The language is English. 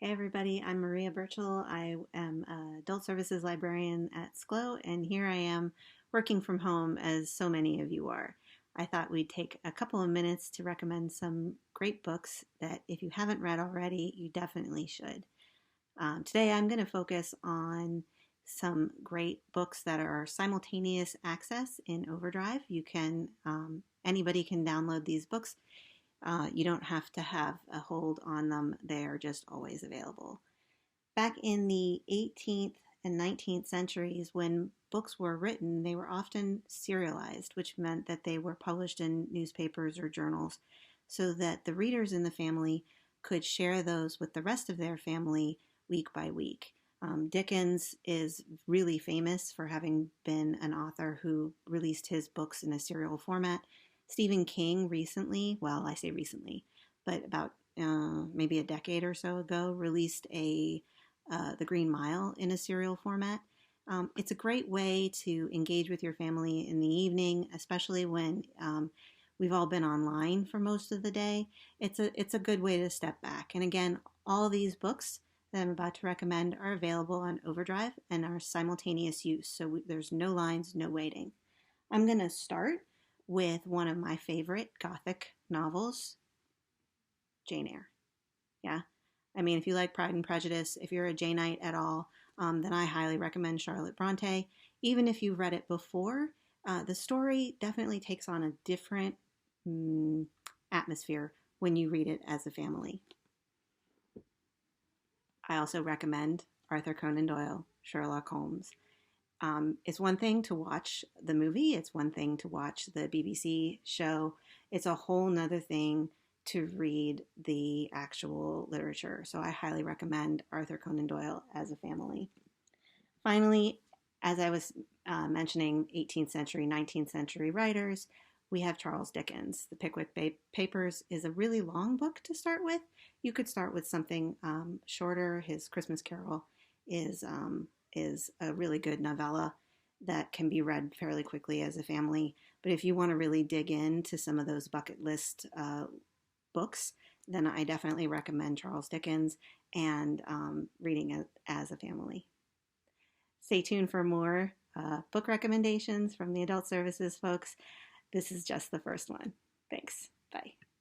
Hey everybody, I'm Maria Birchall. I am an adult services librarian at Schlow, and here I am working from home as so many of you are. I thought we'd take a couple of minutes to recommend some great books that if you haven't read already, you definitely should. Today I'm going to focus on some great books that are simultaneous access in Overdrive. Anybody can download these books. You don't have to have a hold on them. They are just always available. Back in the 18th and 19th centuries, when books were written, they were often serialized, which meant that they were published in newspapers or journals so that the readers in the family could share those with the rest of their family week by week. Dickens is really famous for having been an author who released his books in a serial format. Stephen King recently, well, I say recently, but about maybe a decade or so ago, released The Green Mile in a serial format. It's a great way to engage with your family in the evening, especially when we've all been online for most of the day. It's a good way to step back. And again, all these books that I'm about to recommend are available on Overdrive and are simultaneous use, so there's no lines, no waiting. I'm going to start with one of my favorite Gothic novels, Jane Eyre. Yeah. I mean, if you like Pride and Prejudice, if you're a Janeite at all, then I highly recommend Charlotte Bronte. Even if you've read it before, the story definitely takes on a different atmosphere when you read it as a family. I also recommend Arthur Conan Doyle, Sherlock Holmes. It's one thing to watch the movie, it's one thing to watch the BBC show. It's a whole nother thing to read the actual literature. So I highly recommend Arthur Conan Doyle as a family. Finally, as I was mentioning 18th century, 19th century writers, we have Charles Dickens. The Pickwick Papers is a really long book to start with. You could start with something shorter. His Christmas Carol is a really good novella that can be read fairly quickly as a family. But if you want to really dig into some of those bucket list books, then I definitely recommend Charles Dickens and reading it as a family. Stay tuned for more book recommendations from the adult services folks. This is just the first one. Thanks. Bye.